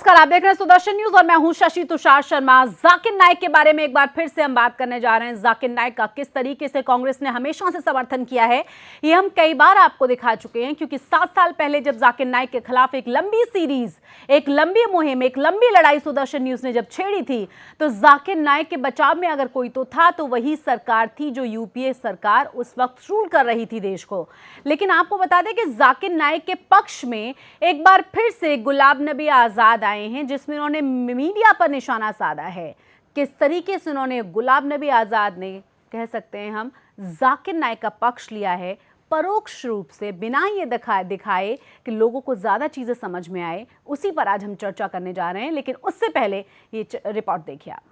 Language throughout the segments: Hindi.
नमस्कार, आप देख रहे हैं सुदर्शन न्यूज और मैं हूं शशि तुषार शर्मा। जाकिर नाइक के बारे में एक बार फिर से हम बात करने जा रहे हैं। जाकिर नाइक का किस तरीके से कांग्रेस ने हमेशा से समर्थन किया है, ये हम कई बार आपको दिखा चुके हैं। क्योंकि 7 साल पहले जब जाकिर नाइक के खिलाफ एक लंबी सीरीज, एक लंबी मुहिम, एक लंबी लड़ाई सुदर्शन न्यूज ने जब छेड़ी थी, तो जाकिर नाइक के बचाव में अगर कोई तो था तो वही सरकार थी जो यूपीए सरकार उस वक्त रूल कर रही थी देश को। लेकिन आपको बता दें कि जाकिर नाइक के पक्ष में एक बार फिर से गुलाम नबी आजाद आए हैं, जिसमें उन्होंने मीडिया पर निशाना साधा है। किस तरीके से उन्होंने गुलाम नबी आजाद ने, कह सकते हैं हम, जाकिर नाइक का पक्ष लिया है, परोक्ष रूप से, बिना ये दिखाए कि लोगों को ज्यादा चीजें समझ में आए, उसी पर आज हम चर्चा करने जा रहे हैं। लेकिन उससे पहले ये रिपोर्ट देखिए आप।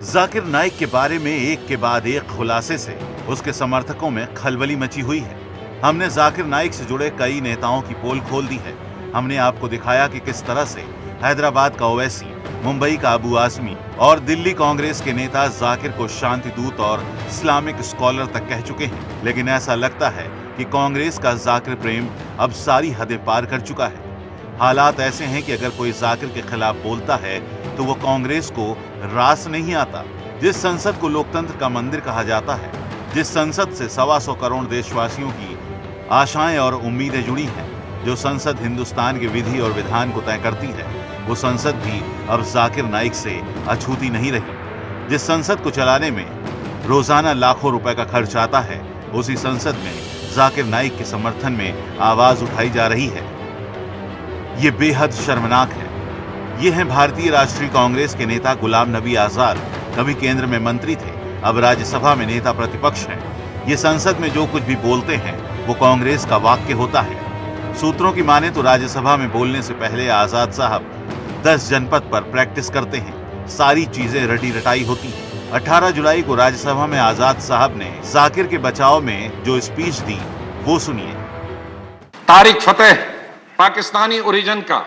जाकिर नाइक के बारे में एक के बाद एक खुलासे से उसके समर्थकों में खलबली मची हुई है। हमने जाकिर नाइक से जुड़े कई नेताओं की पोल खोल दी है। हमने आपको दिखाया कि किस तरह से हैदराबाद का ओवैसी, मुंबई का अबू आजमी और दिल्ली कांग्रेस के नेता जाकिर को शांति दूत और इस्लामिक स्कॉलर तक कह चुके हैं। लेकिन ऐसा लगता है कि कांग्रेस का जाकिर प्रेम अब सारी हदें पार कर चुका है। हालात ऐसे हैं कि अगर कोई जाकिर के खिलाफ बोलता है तो वो कांग्रेस को रास नहीं आता। जिस संसद को लोकतंत्र का मंदिर कहा जाता है, जिस संसद से 125 करोड़ देशवासियों की आशाएं और उम्मीदें जुड़ी हैं, जो संसद हिंदुस्तान के विधि और विधान को तय करती है, वो संसद भी अब जाकिर नाइक से अछूती नहीं रही। जिस संसद को चलाने में रोजाना लाखों रुपए का खर्च आता है, उसी संसद में जाकिर नाइक के समर्थन में आवाज उठाई जा रही है। ये बेहद शर्मनाक है। ये हैं भारतीय राष्ट्रीय कांग्रेस के नेता गुलाम नबी आजाद। कभी केंद्र में मंत्री थे, अब राज्यसभा में नेता प्रतिपक्ष हैं। ये संसद में जो कुछ भी बोलते हैं वो कांग्रेस का वाक्य होता है। सूत्रों की माने तो राज्यसभा में बोलने से पहले आजाद साहब 10 जनपद पर प्रैक्टिस करते हैं। सारी चीजें रटी रटाई होती हैं। 18 जुलाई को राज्यसभा में आजाद साहब ने जाकिर के बचाव में जो स्पीच दी वो सुनिए। तारिक फतेह पाकिस्तानी ओरिजिन का,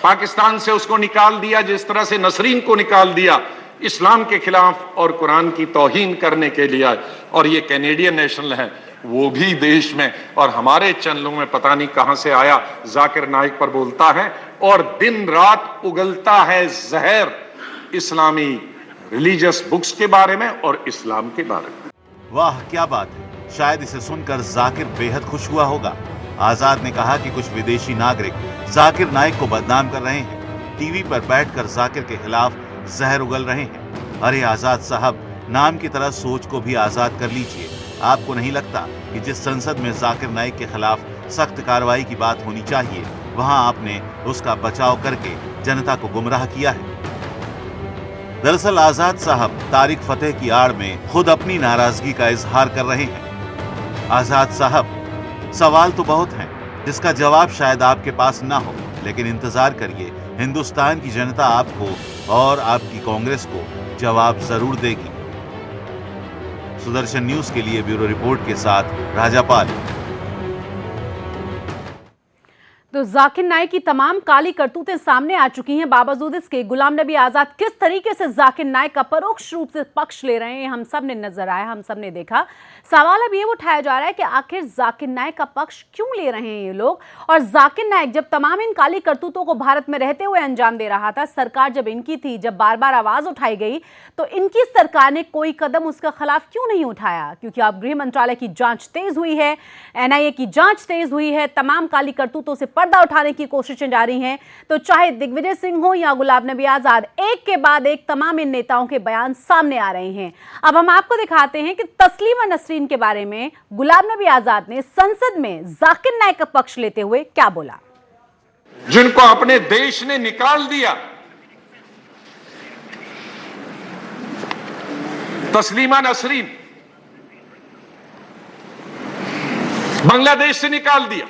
पाकिस्तान से उसको निकाल दिया जिस तरह से नसरीन को निकाल दिया इस्लाम के खिलाफ और कुरान की तौहीन करने के लिए। और ये कैनेडियन नेशनल है, वो भी देश में और हमारे चैनलों में पता नहीं कहां से आया, जाकिर नाइक पर बोलता है और दिन रात उगलता है जहर इस्लामी रिलीजियस बुक्स के बारे में और इस्लाम के बारे में। वाह क्या बात है। शायद इसे सुनकर जाकिर बेहद खुश हुआ होगा। आजाद ने कहा कि कुछ विदेशी नागरिक जाकिर नाइक को बदनाम कर रहे हैं, टीवी पर बैठकर जाकिर के खिलाफ जहर उगल रहे हैं। अरे आजाद साहब, नाम की तरह सोच को भी आजाद कर लीजिए। आपको नहीं लगता कि जिस संसद में जाकिर नाइक के खिलाफ सख्त कार्रवाई की बात होनी चाहिए, वहां आपने उसका बचाव करके जनता को गुमराह किया है? दरअसल आजाद साहब तारिक फतेह की आड़ में खुद अपनी नाराजगी का इजहार कर रहे हैं। आजाद साहब, सवाल तो बहुत हैं, जिसका जवाब शायद आपके पास ना हो, लेकिन इंतजार करिए, हिंदुस्तान की जनता आपको और आपकी कांग्रेस को जवाब जरूर देगी। सुदर्शन न्यूज के लिए ब्यूरो रिपोर्ट के साथ राजापाल। तो जाकिर नाइक की तमाम काली करतूतें सामने आ चुकी हैं। बावजूद इसके गुलाम नबी आजाद किस तरीके से जाकिर नाइक का परोक्ष रूप से पक्ष ले रहे हैं, हम सब ने नजर आया, हम सब ने देखा। सवाल अब ये उठाया जा रहा है कि आखिर जाकिर नाइक का पक्ष क्यों ले रहे हैं ये लोग। और जाकिर नाइक जब तमाम इन काली करतूतों को भारत में रहते हुए अंजाम दे रहा था, सरकार जब इनकी थी, जब बार बार आवाज उठाई गई, तो इनकी सरकार ने कोई कदम उसके खिलाफ क्यों नहीं उठाया? क्योंकि अब गृह मंत्रालय की जांच तेज हुई है, एनआईए की जांच तेज हुई है, तमाम काली करतूतों से पर्दा उठाने की कोशिशें जारी हैं। तो चाहे दिग्विजय सिंह हो या गुलाम नबी आजाद, एक के बाद एक तमाम इन नेताओं के बयान सामने आ रहे हैं। अब हम आपको दिखाते हैं कि तस्लीमा नसरीन के बारे में गुलाम नबी आजाद ने संसद में जाकिर नाइक का पक्ष लेते हुए क्या बोला। जिनको अपने देश ने निकाल दिया, तस्लीमा नसरीन बांग्लादेश से निकाल दिया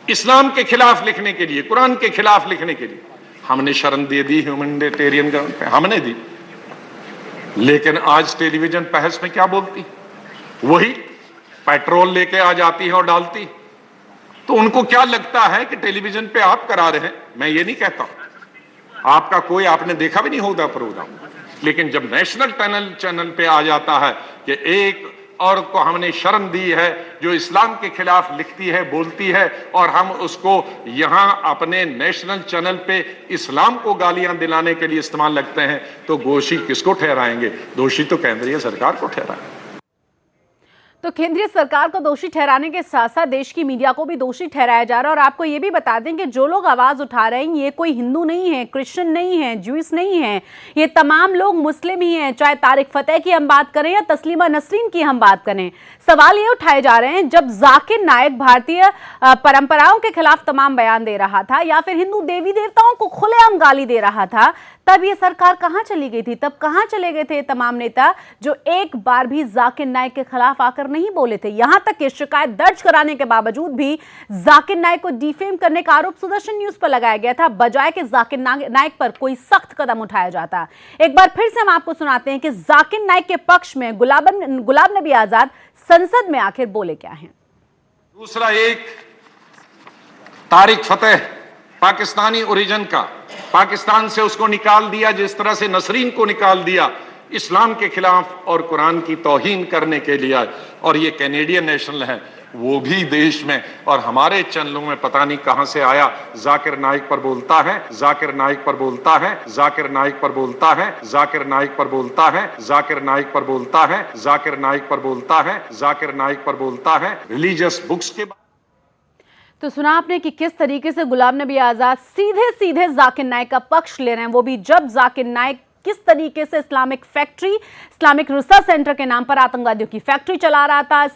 इस्लाम के खिलाफ लिखने के लिए, कुरान के खिलाफ लिखने के लिए। हमने शरण दे दी ह्यूमैनिटेरियन ग्राउंड पे, हमने दी। लेकिन आज टेलीविजन बहस में क्या बोलती, वही पेट्रोल लेके आ जाती है और डालती। तो उनको क्या लगता है कि टेलीविजन पे आप करा रहे हैं? मैं ये नहीं कहता, आपका कोई, आपने देखा भी नहीं होगा प्रोग्राम, लेकिन जब नेशनल चैनल पे आ जाता है कि एक और को हमने शर्म दी है जो इस्लाम के खिलाफ लिखती है, बोलती है, और हम उसको यहां अपने नेशनल चैनल पे इस्लाम को गालियां दिलाने के लिए इस्तेमाल लगते हैं, तो दोषी किसको ठहराएंगे? दोषी तो केंद्रीय सरकार को ठहराएंगे। तो केंद्रीय सरकार को दोषी ठहराने के साथ साथ देश की मीडिया को भी दोषी ठहराया जा रहा है। और आपको ये भी बता दें कि जो लोग आवाज उठा रहे हैं ये कोई हिंदू नहीं है, क्रिश्चियन नहीं है, ज्यूइश नहीं है, ये तमाम लोग मुस्लिम ही हैं। चाहे तारिक फतेह की हम बात करें या तस्लीमा नसरीन की हम बात करें, सवाल ये उठाए जा रहे हैं जब जाकिर नाइक भारतीय परंपराओं के खिलाफ तमाम बयान दे रहा था या फिर हिंदू देवी देवताओं को खुलेआम गाली दे रहा था, तब ये सरकार कहां चली गई थी? तब कहां चले गए थे तमाम नेता जो एक बार भी जाकिर नाइक के खिलाफ आकर नहीं बोले थे? यहां तक कि शिकायत दर्ज कराने के बावजूद भी जाकिर नाइक को डिफेम करने का आरोप सुदर्शन न्यूज पर लगाया गया था, बजाय कि जाकिर नाइक पर कोई सख्त कदम उठाया जाता। एक बार फिर से हम आपको सुनाते हैं कि जाकिर नाइक के पक्ष में गुलाम नबी आजाद संसद में आखिर बोले क्या हैं। दूसरा, एक तारिक फतेह पाकिस्तानी ओरिजिन का, पाकिस्तान से उसको निकाल दिया जिस तरह से नसरीन को निकाल दिया इस्लाम के खिलाफ और कुरान की तौहीन करने के लिए, और ये कैनेडियन नेशनल है, वो भी देश में और हमारे चैनलों में पता नहीं कहां से आया, जाकिर नाइक पर बोलता है, जाकिर नाइक पर बोलता है, जाकिर नाइक पर बोलता है, जाकिर नाइक पर बोलता है, जाकिर नाइक पर बोलता है, जाकिर नाइक पर बोलता है, जाकिर नाइक पर बोलता है, रिलीजियस बुक्स के। तो सुना आपने कि किस तरीके से गुलाम नबी आजाद सीधे सीधे जाकिर नाइक का पक्ष ले रहे हैं, वो भी जब जाकिर नाइक किस तरीके से Islamic factory, Islamic research centre के नाम पर आतंकवादियों की फैक्ट्री चला रहा था।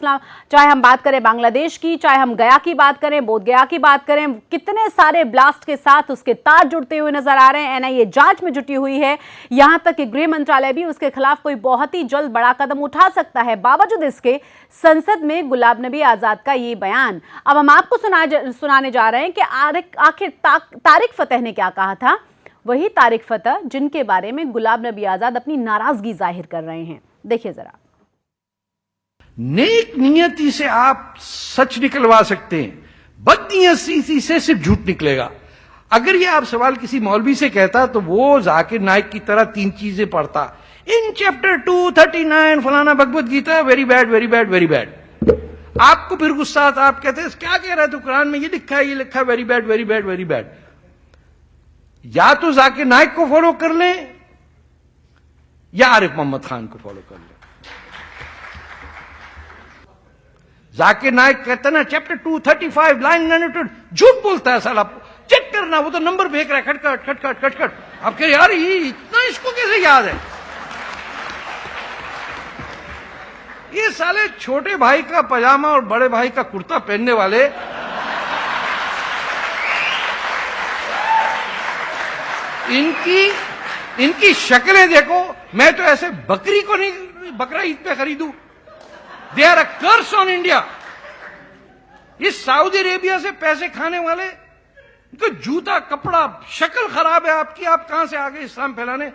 चाहे हम बात करें बांग्लादेश की, चाहे हम गया की बात करें, बोध गया की बात करें, कितने सारे ब्लास्ट के साथ उसके तार जुड़ते हुए नजर आ रहे हैं। एनआईए जांच में जुटी हुई है, यहां तक कि गृह मंत्रालय भी उसके खिलाफ कोई बहुत ही जल्द बड़ा कदम उठा सकता है। बावजूद इसके संसद में गुलाम नबी आजाद का ये बयान, अब हम आपको सुनाने जा रहे हैं कि आखिर तारिक फतेह ने क्या कहा था। वही तारिक फतेह जिनके बारे में गुलाम नबी आजाद अपनी नाराजगी जाहिर कर रहे हैं। देखिए जरा। नेक नियति से आप सच निकलवा सकते हैं, बदनियती से सिर्फ झूठ निकलेगा। अगर ये आप सवाल किसी मौलवी से कहता तो वो जाकिर नाइक की तरह 3 चीजें पढ़ता, इन चैप्टर 239 फलाना Bhagavad Gita, very bad very bad very bad. आपको फिर गुस्सा आता, आप कहते हैं क्या कह रहा है, तो कुरान में ये लिखा है, ये लिखा है, very bad very bad very bad. या तो जाकिर नाइक को फॉलो कर लें या आरिफ मोहम्मद खान को फॉलो कर लें। जाकिर नाइक कहता ना चैप्टर 235 लाइन 92, झूठ बोलता है साला, चेक करना, वो तो नंबर फेंक रहा है, खटखट खटखट खटखट। आप कह यार ये इतना इसको कैसे याद है? ये साले छोटे भाई का पजामा और बड़े भाई का कुर्ता पहनने वाले इनकी शक्लें देखो। मैं तो ऐसे बकरी को नहीं बकरा ईद पे खरीदूं। They are a curse on India. इस सऊदी अरेबिया से पैसे खाने वाले, इनको जूता कपड़ा शक्ल खराब है आपकी, आप कहां से आ गए इस्लाम फैलाने?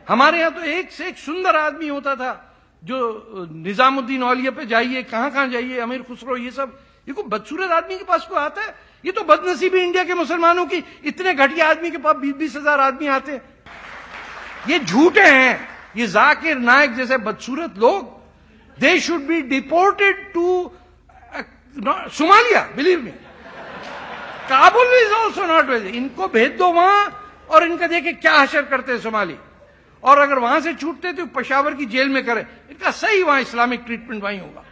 हमारे यहां तो एक से एक सुंदर आदमी होता था, जो निजामुद्दीन औलिया पे जाइए, कहां कहां जाइए, अमीर खुसरो, ये सब, ये कोई बदसूरत आदमी के पास कोई आता है? ये तो बदनसीबी इंडिया के मुसलमानों की, इतने घटिया आदमी के पास 20-20 हजार आदमी आते हैं। ये झूठे हैं। ये जाकिर नाइक जैसे बदसूरत लोग, they should be deported to Somalia, believe me. Kabul is also not well. इनको भेज दो वहां और इनका देखे क्या हशर करते हैं सोमाली, और अगर वहां से छूटते तो पेशावर की जेल में करें। इनका सही वहां इस्लामिक ट्रीटमेंट वहीं होगा।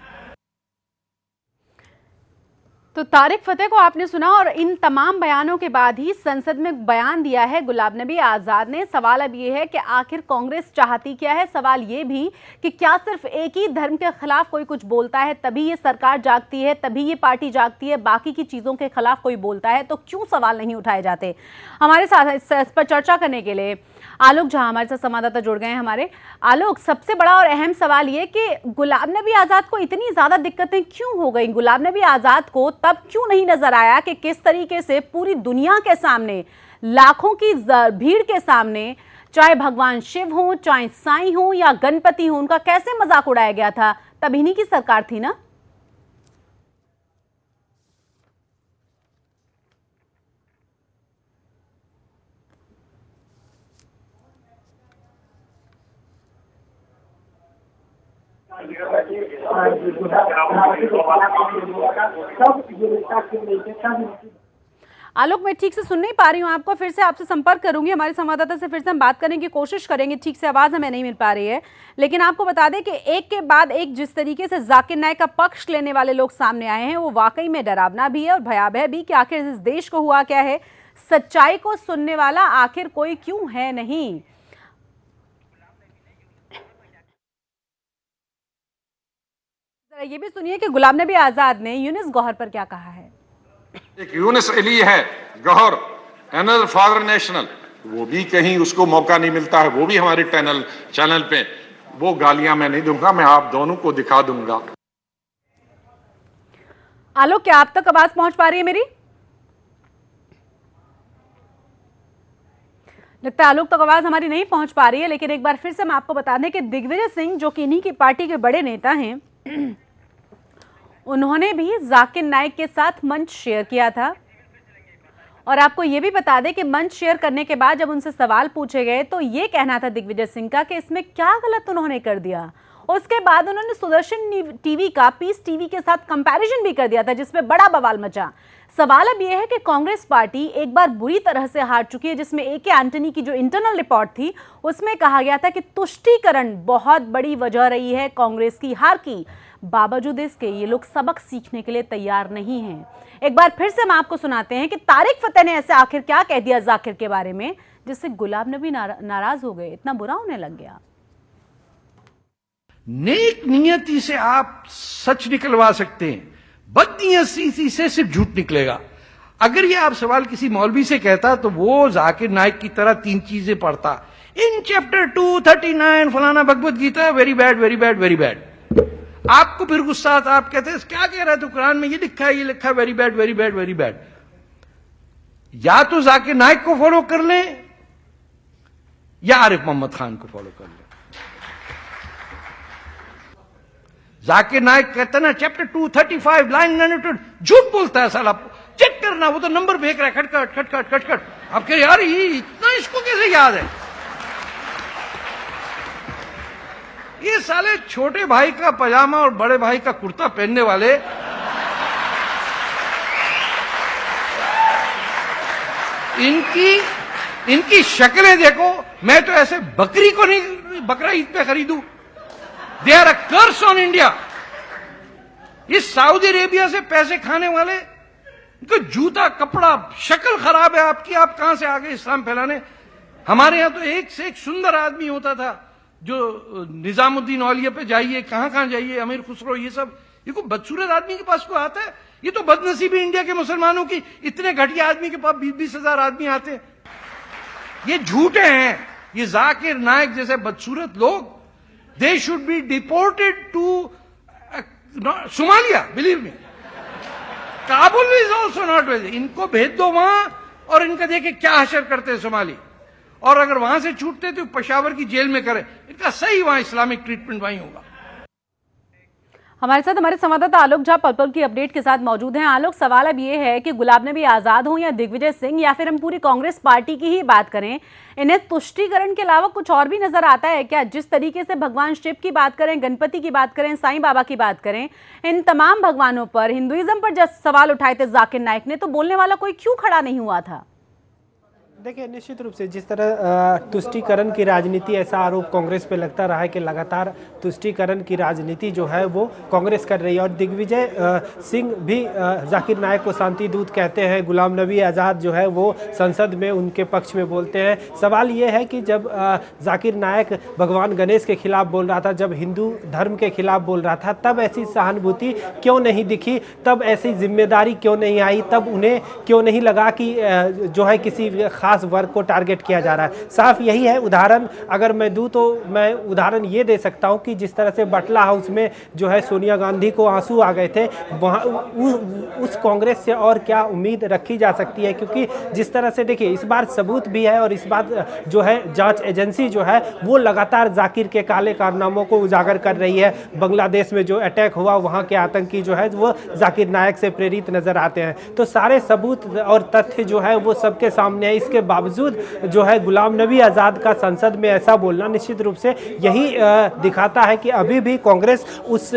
तो तारिक फतेह को आपने सुना, और इन तमाम बयानों के बाद ही संसद में बयान दिया है गुलाम नबी आजाद ने। सवाल अब ये है कि आखिर कांग्रेस चाहती क्या है। सवाल ये भी कि क्या सिर्फ एक ही धर्म के खिलाफ कोई कुछ बोलता है तभी ये सरकार जागती है, तभी ये पार्टी जागती है, बाकी की चीजों के खिलाफ कोई बोलता है तो क्यों सवाल नहीं उठाए जाते? हमारे साथ इस पर चर्चा करने के लिए आलोक झा हमारे साथ संवाददाता जुड़ गए हैं हमारे। आलोक, सबसे बड़ा और अहम सवाल ये कि गुलाम नबी आजाद को इतनी ज्यादा दिक्कतें क्यों हो गई? गुलाम नबी आजाद को तब क्यों नहीं नजर आया कि किस तरीके से पूरी दुनिया के सामने, लाखों की भीड़ के सामने, चाहे भगवान शिव हो, चाहे साईं हो या गणपति हो, उनका कैसे मजाक उड़ाया गया था? तब इन्हीं की सरकार थी ना। आलोक, मैं ठीक से सुन नहीं पा रही हूँ आपको, फिर से आपसे संपर्क करूंगी, हमारे संवाददाता से फिर से हम बात करने की कोशिश करेंगे, ठीक से आवाज हमें नहीं मिल पा रही है। लेकिन आपको बता दें कि एक के बाद एक जिस तरीके से जाकिर नाइक का पक्ष लेने वाले लोग सामने आए हैं, वो वाकई में डरावना भी है और भयावह भी कि आखिर इस देश को हुआ क्या है, सच्चाई को सुनने वाला आखिर कोई क्यों है नहीं। ये भी सुनिए कि गुलाम नबी आजाद ने यूनिस गौहर पर क्या कहा है। एक यूनिस अली है गौहर, एनल फादर नेशनल, वो भी कहीं उसको मौका नहीं मिलता है, वो भी हमारे चैनल पे, वो गालियां मैं नहीं दूंगा, मैं आप दोनों को दिखा दूंगा। आलोक, क्या आप तक आवाज पहुंच पा रही है मेरी? लगता है आलोक तक आवाज हमारी नहीं पहुंच पा रही है, लेकिन एक बार फिर से हम आपको बता दें कि दिग्विजय सिंह, जो कि इन्हीं की पार्टी के बड़े नेता हैं, उन्होंने भी जाकिर नाइक के साथ मंच शेयर किया था। और आपको यह भी बता दें कि मंच शेयर करने के बाद जब उनसे सवाल पूछे गए तो ये कहना था दिग्विजय सिंह का कि इसमें क्या गलत उन्होंने कर दिया। उसके बाद उन्होंने सुदर्शन टीवी का पीस टीवी के साथ कंपैरिजन भी कर दिया था, जिसमें बड़ा बवाल मचा। सवाल अब यह है कि कांग्रेस पार्टी एक बार बुरी तरह से हार चुकी है, जिसमें ए.के. एंटनी की जो इंटरनल रिपोर्ट थी उसमें कहा गया था कि तुष्टीकरण बहुत बड़ी वजह रही है कांग्रेस की हार की। बावजूद इसके ये लोग सबक सीखने के लिए तैयार नहीं हैं। एक बार फिर से हम आपको सुनाते हैं कि तारिक फतेह ने ऐसे आखिर क्या कह दिया जाकिर के बारे में, जिससे गुलाम नबी नाराज हो गए, इतना बुरा होने लग गया। नेक नियति से आप सच निकलवा सकते हैं, बदनीयती से सिर्फ झूठ निकलेगा। अगर ये आप सवाल किसी मौलवी से कहता तो वो जाकिर नाइक की तरह 3 चीजें पढ़ता, इन चैप्टर 239 फलाना Bhagavad Gita, very bad very bad very bad. आपको फिर गुस्सा आता, आप कहते हैं क्या कह रहा है, तो कुरान में ये लिखा है, ये लिखा है, very bad very bad very bad. या तो जाकिर नाइक को फॉलो कर लें या आरिफ मोहम्मद खान को फॉलो कर लें। जाकिर नाइक कहता है ना चैप्टर 235 लाइन 92, झूठ बोलता है साला, चेक करना, वो तो नंबर फेंक रहा है, खटखट खटखट खटखट। आप कह यार ये इतना इसको कैसे याद है। ये साले छोटे भाई का पजामा और बड़े भाई का कुर्ता पहनने वाले इनकी शक्लें देखो, मैं तो ऐसे बकरी को नहीं बकरा ईद पे खरीदूं। They are a curse on India. इस सऊदी अरेबिया से पैसे खाने वाले, इनको जूता कपड़ा, शक्ल खराब है आपकी, आप कहां से आ गए इस्लाम फैलाने। हमारे यहां तो एक से एक सुंदर आदमी होता था, जो निजामुद्दीन औलिया पे जाइए, कहां जाइए, अमीर खुसरो, ये सब, ये कोई बदसूरत आदमी के पास कोई आता है? ये तो बदनसीबी इंडिया के मुसलमानों की, इतने घटिया आदमी के पास 20-20 हजार आदमी आते हैं। ये झूठे हैं। ये जाकिर नाइक जैसे बदसूरत लोग, they should be deported to Somalia, believe me. Kabul is also not well. इनको भेज दो वहां और इनका देखे क्या हशर करते हैं सोमाली, और अगर वहां से छूटते तो पेशावर की जेल में करें, इनका सही वहां इस्लामिक ट्रीटमेंट वहीं होगा। हमारे साथ हमारे संवाददाता आलोक झा पल पल की अपडेट के साथ मौजूद हैं। आलोक, सवाल अब ये है कि गुलाम नबी आजाद हो या दिग्विजय सिंह या फिर हम पूरी कांग्रेस पार्टी की ही बात करें, इन्हें तुष्टीकरण के अलावा कुछ और भी नजर आता है क्या? जिस तरीके से भगवान शिव की बात करें, गणपति की बात करें, साईं बाबा की बात करें, इन तमाम भगवानों पर, हिंदुइज्म पर जब सवाल उठाए थे जाकिर नाइक ने, तो बोलने वाला कोई क्यों खड़ा नहीं हुआ था? देखिए, निश्चित रूप से जिस तरह तुष्टीकरण की राजनीति, ऐसा आरोप कांग्रेस पे लगता रहा है कि लगातार तुष्टीकरण की राजनीति जो है वो कांग्रेस कर रही है। और दिग्विजय सिंह भी जाकिर नाइक को शांति दूत कहते हैं। गुलाम नबी आज़ाद जो है वो संसद में उनके पक्ष में बोलते हैं। सवाल ये है कि जब जाकिर नाइक भगवान गणेश के खिलाफ बोल रहा था, जब हिंदू धर्म के खिलाफ बोल रहा था, तब ऐसी सहानुभूति क्यों नहीं दिखी, तब ऐसी जिम्मेदारी क्यों नहीं आई, तब उन्हें क्यों नहीं लगा कि जो है किसी खास वर्ग को टारगेट किया जा रहा है। साफ यही है। उदाहरण अगर मैं दूं तो मैं उदाहरण ये दे सकता हूं कि जिस तरह से बटला हाउस में जो है सोनिया गांधी को आंसू आ गए थे, वहां उस कांग्रेस से और क्या उम्मीद रखी जा सकती है? क्योंकि जिस तरह से देखिए, इस बार सबूत भी है और इस बार जो है जांच एजेंसी जो है वो लगातार जाकिर के काले कारनामों को उजागर कर रही है। बांग्लादेश में जो अटैक हुआ, वहां के आतंकी जो है वो जाकिर नाइक से प्रेरित नजर आते हैं। तो सारे सबूत और तथ्य जो है वो सबके सामने है। इसके उसके बावजूद जो है गुलाम नबी आज़ाद का संसद में ऐसा बोलना निश्चित रूप से यही दिखाता है कि अभी भी कांग्रेस उस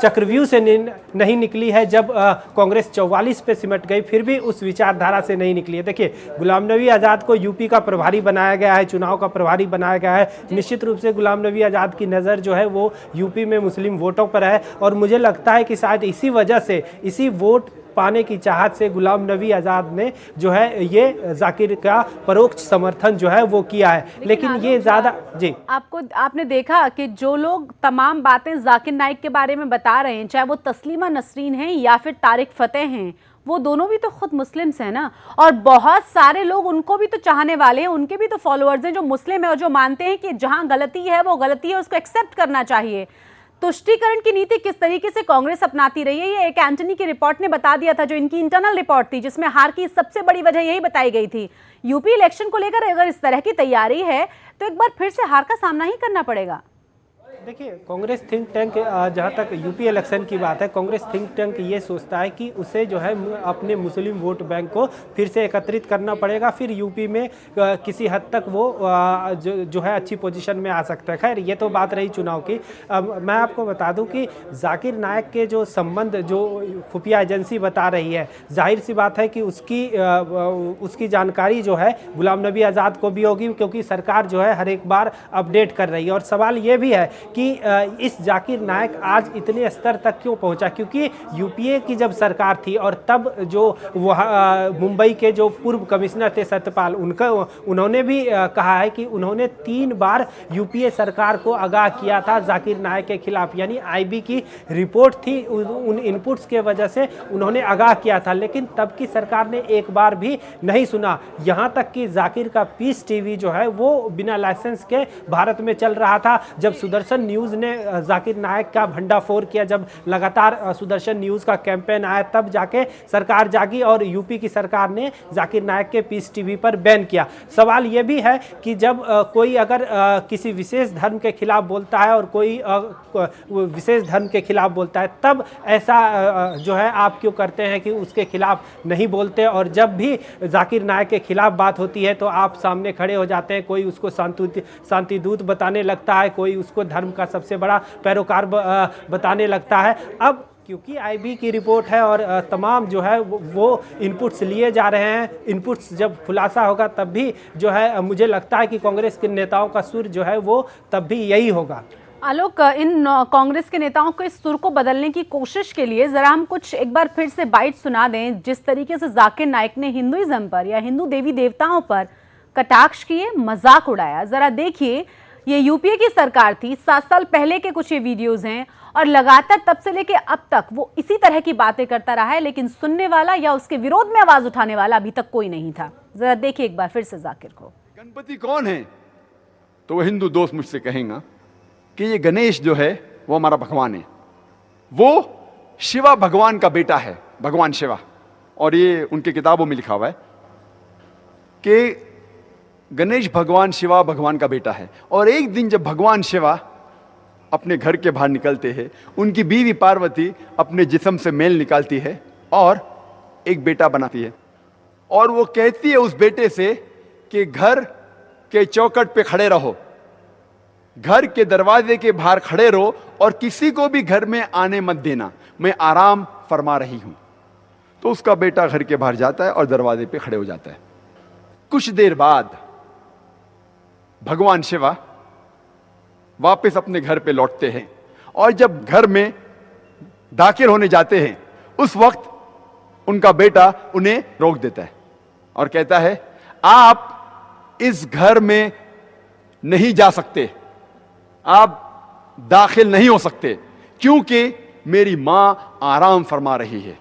चक्रव्यूह से नहीं निकली है। जब कांग्रेस 44 पे सिमट गई फिर भी उस विचारधारा से नहीं निकली है। देखिए, गुलाम नबी आज़ाद को यूपी का प्रभारी बनाया गया है, चुनाव का प्रभारी बनाया गया है। निश्चित रूप से गुलाम नबी आज़ाद की नज़र जो है वो यूपी में मुस्लिम वोटों पर है और मुझे लगता है कि शायद इसी वजह से, इसी वोट पाने की चाहत से गुलाम नबी आज़ाद ने जो है ये जाकिर का परोक्ष समर्थन जो है वो किया है। लेकिन ये ज़्यादा जी आपने देखा कि जो लोग तमाम बातें जाकिर नाइक के बारे में बता रहे हैं, चाहे वो तस्लीमा नसरीन हैं या फिर तारिक फतेह हैं, वो दोनों भी तो खुद मुस्लिम्स हैं ना, और बहुत सारे लोग उनको भी तो चाहने वाले हैं, उनके भी तो फॉलोअर्स हैं जो मुस्लिम है और जो मानते हैं कि जहां गलती है वो गलती है, उसको एक्सेप्ट करना चाहिए। तुष्टीकरण की नीति किस तरीके से कांग्रेस अपनाती रही है, ये एक एंटनी की रिपोर्ट ने बता दिया था, जो इनकी इंटरनल रिपोर्ट थी, जिसमें हार की सबसे बड़ी वजह यही बताई गई थी। यूपी इलेक्शन को लेकर अगर इस तरह की तैयारी है तो एक बार फिर से हार का सामना ही करना पड़ेगा। देखिए, कांग्रेस थिंक टैंक, जहां तक यूपी इलेक्शन की बात है, कांग्रेस थिंक टैंक ये सोचता है कि उसे जो है अपने मुस्लिम वोट बैंक को फिर से एकत्रित करना पड़ेगा, फिर यूपी में किसी हद तक वो जो है अच्छी पोजीशन में आ सकता है। खैर, ये तो बात रही चुनाव की। मैं आपको बता दूं कि जाकिर नाइक के जो संबंध जो खुफिया एजेंसी बता रही है, जाहिर सी बात है कि उसकी जानकारी जो है गुलाम नबी आज़ाद को भी होगी, क्योंकि सरकार जो है हर एक बार अपडेट कर रही है। और सवाल ये भी है कि इस जाकिर नाइक आज इतने स्तर तक क्यों पहुंचा, क्योंकि यूपीए की जब सरकार थी और तब जो मुंबई के जो पूर्व कमिश्नर थे सत्यपाल, उन्होंने भी कहा है कि उन्होंने 3 बार यूपीए सरकार को आगाह किया था जाकिर नाइक के खिलाफ, यानी आईबी की रिपोर्ट थी, उन इनपुट्स के वजह से उन्होंने आगाह किया था, लेकिन तब की सरकार ने एक बार भी नहीं सुना। यहां तक कि जाकिर का पीस टीवी जो है वो बिना लाइसेंस के भारत में चल रहा था। जब सुदर्शन न्यूज़ ने जाकिर नाइक का भंडाफोड़ किया, जब लगातार सुदर्शन न्यूज़ का कैंपेन आया, तब जाके सरकार जागी और यूपी की सरकार ने जाकिर नाइक के पीस टीवी पर बैन किया। सवाल यह भी है कि जब कोई अगर किसी विशेष धर्म के खिलाफ बोलता है और कोई विशेष धर्म के खिलाफ बोलता है, तब ऐसा जो है आप क्यों करते हैं कि उसके खिलाफ नहीं बोलते, और जब भी जाकिर नाइक के खिलाफ बात होती है तो आप सामने खड़े हो जाते हैं। कोई उसको शांति दूत बताने लगता है, कोई उसको धर्म का सबसे बड़ा पैरोकार बताने लगता है। अब क्योंकि आईबी की रिपोर्ट है और तमाम जो है वो इनपुट्स लिए जा रहे हैं, इनपुट्स जब खुलासा होगा तब भी जो है मुझे लगता है कि कांग्रेस के नेताओं का सुर जो है वो तब भी यही होगा। आलोक, इन कांग्रेस के नेताओं को इस सुर को बदलने की कोशिश के लिए जरा हम कुछ एक बार फिर से बाइट सुना दें, जिस तरीके से जाकिर नाइक ने हिंदुइज्म पर या हिंदू देवी देवताओं पर कटाक्ष किए, मजाक उड़ाया। जरा देखिए, ये यूपीए की सरकार थी, 7 साल पहले के कुछ ये वीडियोस हैं और लगातार तब से लेके अब तक वो इसी तरह की बातें करता रहा है, लेकिन सुनने वाला या उसके विरोध में आवाज उठाने वाला अभी तक कोई नहीं था। जरा देखिए एक बार फिर से जाकिर को। गणपति कौन है? तो वो हिंदू दोस्त मुझसे कहेगा कि ये गणेश जो है वो हमारा भगवान है, वो शिवा भगवान का बेटा है, भगवान शिवा। और ये उनकी किताबों में लिखा हुआ है कि गणेश भगवान शिवा भगवान का बेटा है। और एक दिन जब भगवान शिवा अपने घर के बाहर निकलते हैं, उनकी बीवी पार्वती अपने जिस्म से मेल निकालती है और एक बेटा बनाती है, और वो कहती है उस बेटे से कि घर के चौखट पे खड़े रहो, घर के दरवाजे के बाहर खड़े रहो और किसी को भी घर में आने मत देना, मैं आराम फरमा रही हूं। तो उसका बेटा घर के बाहर जाता है और दरवाजे पे खड़े हो जाता है। कुछ देर बाद भगवान शिवा वापस अपने घर पे लौटते हैं, और जब घर में दाखिल होने जाते हैं उस वक्त उनका बेटा उन्हें रोक देता है और कहता है, आप इस घर में नहीं जा सकते, आप दाखिल नहीं हो सकते, क्योंकि मेरी मां आराम फरमा रही है।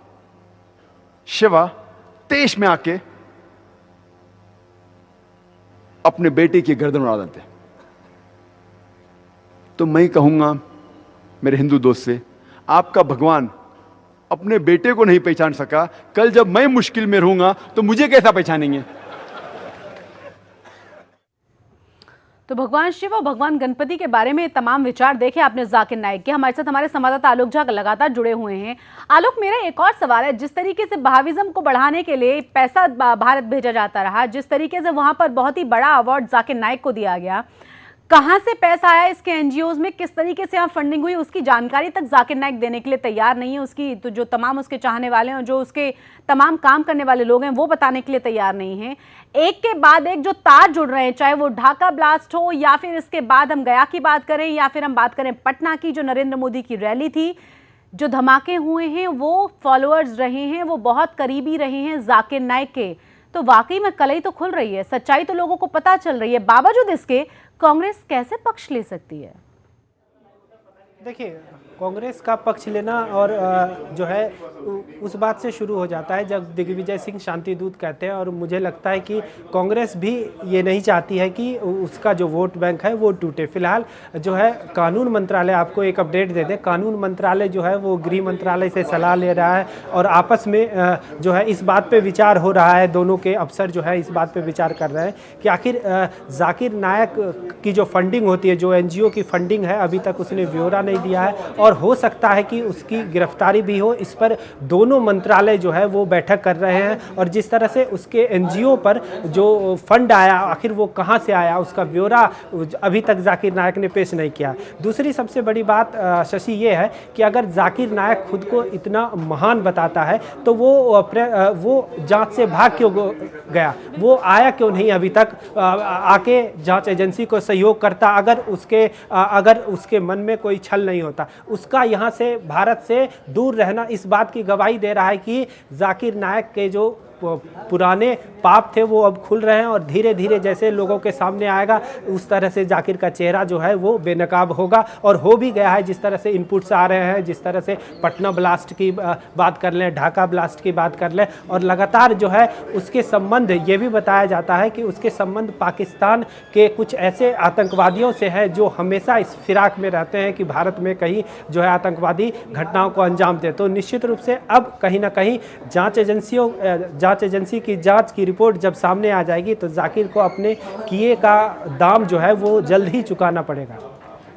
शिवा तेज में आके अपने बेटे की गर्दन उड़ा देते। तो मैं कहूंगा मेरे हिंदू दोस्त से, आपका भगवान अपने बेटे को नहीं पहचान सका, कल जब मैं मुश्किल में रहूंगा तो मुझे कैसा पहचानेंगे? तो भगवान शिव और भगवान गणपति के बारे में तमाम विचार देखे आपने जाकिर नाइक के। हमारे साथ हमारे संवाददाता आलोक झा लगातार जुड़े हुए हैं। आलोक, मेरा एक और सवाल है, जिस तरीके से बहाविज्म को बढ़ाने के लिए पैसा भारत भेजा जाता रहा, जिस तरीके से वहां पर बहुत ही बड़ा अवार्ड जाकिर नाइक को दिया गया, कहां से पैसा आया इसके एनजीओज में, किस तरीके से यहाँ फंडिंग हुई, उसकी जानकारी तक जाकिर नाइक देने के लिए तैयार नहीं है। उसकी तो जो तमाम उसके चाहने वाले हैं और जो उसके तमाम काम करने वाले लोग हैं वो बताने के लिए तैयार नहीं हैं। एक के बाद एक जो तार जुड़ रहे हैं, चाहे वो ढाका ब्लास्ट हो या फिर इसके बाद हम गया की बात करें या फिर हम बात करें पटना की जो नरेंद्र मोदी की रैली थी, जो धमाके हुए हैं वो फॉलोअर्स रहे हैं, वो बहुत करीबी रहे हैं जाकिर नाइक के। तो वाकई में कलई तो खुल रही है, सच्चाई तो लोगों को पता चल रही है। बावजूद इसके कांग्रेस कैसे पक्ष ले सकती है? देखिए, कांग्रेस का पक्ष लेना और जो है उस बात से शुरू हो जाता है जब दिग्विजय सिंह शांति दूत कहते हैं, और मुझे लगता है कि कांग्रेस भी ये नहीं चाहती है कि उसका जो वोट बैंक है वो टूटे। फिलहाल जो है कानून मंत्रालय, आपको एक अपडेट दे दें, कानून मंत्रालय जो है वो गृह मंत्रालय से सलाह ले रहा है और आपस में जो है इस बात पे विचार हो रहा है। दोनों के अफसर जो है इस बात पे विचार कर रहे हैं कि आखिर जाकिर नाइक की जो फंडिंग होती है, जो एनजीओ की फंडिंग है, अभी तक उसने ब्यौरा नहीं दिया है और हो सकता है कि उसकी गिरफ्तारी भी हो। इस पर दोनों मंत्रालय जो है वो बैठक कर रहे हैं और जिस तरह से उसके एनजीओ पर जो फंड आया, आखिर वो कहां से आया, उसका ब्यौरा अभी तक जाकिर नाइक ने पेश नहीं किया। दूसरी सबसे बड़ी बात शशि ये है कि अगर जाकिर नाइक खुद को इतना महान बताता है तो वो जांच से भाग क्यों गया, वो आया क्यों नहीं अभी तक आके जांच एजेंसी को सहयोग करता। अगर उसके मन में कोई छल नहीं होता, उसका यहाँ से भारत से दूर रहना इस बात की गवाही दे रहा है कि जाकिर नाइक के जो पुराने पाप थे वो अब खुल रहे हैं और धीरे धीरे जैसे लोगों के सामने आएगा उस तरह से जाकिर का चेहरा जो है वो बेनकाब होगा और हो भी गया है। जिस तरह से इनपुट्स आ रहे हैं, जिस तरह से पटना ब्लास्ट की बात कर लें, ढाका ब्लास्ट की बात कर लें, और लगातार जो है उसके संबंध, ये भी बताया जाता है कि उसके संबंध पाकिस्तान के कुछ ऐसे आतंकवादियों से है जो हमेशा इस फिराक में रहते हैं कि भारत में कहीं जो है आतंकवादी घटनाओं को अंजाम दे। तो निश्चित रूप से अब कहीं ना कहीं जांच एजेंसी की जांच की रिपोर्ट जब सामने आ जाएगी तो जाकिर को अपने किए का दाम जो है वो जल्द ही चुकाना पड़ेगा।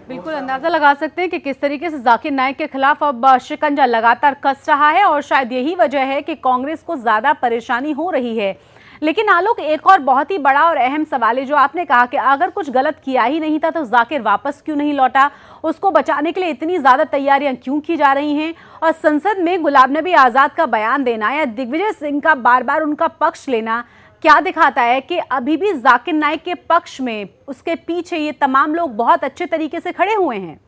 बिल्कुल अंदाजा लगा सकते हैं कि किस तरीके से जाकिर नाइक के खिलाफ अब शिकंजा लगातार कस रहा है और शायद यही वजह है कि कांग्रेस को ज्यादा परेशानी हो रही है। लेकिन आलोक, एक और बहुत ही बड़ा और अहम सवाल है जो आपने कहा कि अगर कुछ गलत किया ही नहीं था तो जाकिर वापस क्यों नहीं लौटा, उसको बचाने के लिए इतनी ज्यादा तैयारियां क्यों की जा रही हैं, और संसद में गुलाम नबी आजाद का बयान देना या दिग्विजय सिंह का बार बार उनका पक्ष लेना क्या दिखाता है कि अभी भी जाकिर नाइक के पक्ष में, उसके पीछे ये तमाम लोग बहुत अच्छे तरीके से खड़े हुए हैं?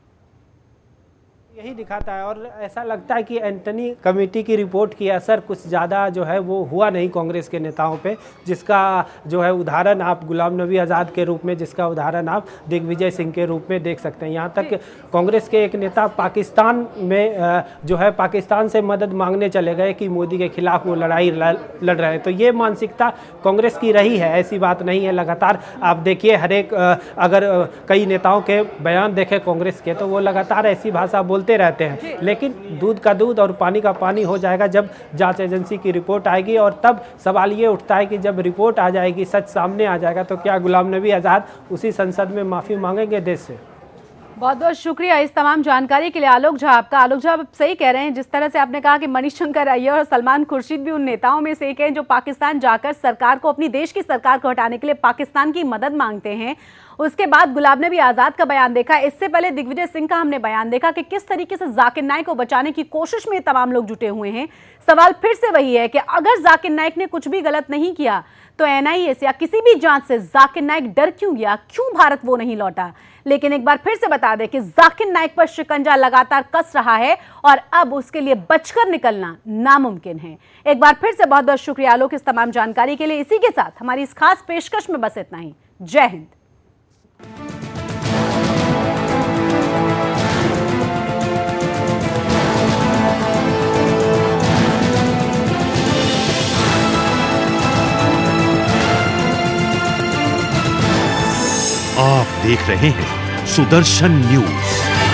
यही दिखाता है और ऐसा लगता है कि एंटनी कमेटी की रिपोर्ट की असर कुछ ज़्यादा जो है वो हुआ नहीं कांग्रेस के नेताओं पे, जिसका जो है उदाहरण आप गुलाम नबी आज़ाद के रूप में, जिसका उदाहरण आप दिग्विजय सिंह के रूप में देख सकते हैं। यहाँ तक कांग्रेस के एक नेता पाकिस्तान में जो है पाकिस्तान से मदद मांगने चले गए कि मोदी के खिलाफ वो लड़ाई लड़ रहे हैं। तो ये मानसिकता कांग्रेस की रही है, ऐसी बात नहीं है। लगातार आप देखिए हर एक अगर कई नेताओं के बयान देखें कांग्रेस के तो वो लगातार ऐसी भाषा बोलते रहते हैं, लेकिन दूध का दूध और पानी का पानी हो जाएगा जब जांच एजेंसी की रिपोर्ट आएगी। और तब सवाल ये उठता है कि जब रिपोर्ट आ जाएगी, सच सामने आ जाएगा, तो क्या गुलाम नबी आजाद उसी संसद में माफी मांगेंगे देश से? बहुत बहुत शुक्रिया इस तमाम जानकारी के लिए आलोक झा आपका। आलोक झा, आप सही कह रहे हैं, जिस तरह से आपने कहा कि मणिशंकर अय्यर और सलमान खुर्शीद भी उन नेताओं में से एक हैं जो पाकिस्तान जाकर सरकार को, अपनी देश की सरकार को हटाने के लिए पाकिस्तान की मदद मांगते हैं। उसके बाद गुलाम नबी आजाद का बयान देखा, इससे पहले दिग्विजय सिंह का हमने बयान देखा कि किस तरीके से जाकिर नाइक को बचाने की कोशिश में तमाम लोग जुटे हुए हैं। सवाल फिर से वही है कि अगर जाकिर नाइक ने कुछ भी गलत नहीं किया तो एनआईए या किसी भी जांच से जाकिर नाइक डर क्यों गया, क्यों भारत वो नहीं लौटा? लेकिन एक बार फिर से बता दें कि जाकिर नाइक पर शिकंजा लगातार कस रहा है और अब उसके लिए बचकर निकलना नामुमकिन है। एक बार फिर से बहुत बहुत शुक्रिया आलोक इस तमाम जानकारी के लिए। इसी के साथ हमारी इस खास पेशकश में बस इतना ही। जय हिंद। आप देख रहे हैं सुदर्शन न्यूज।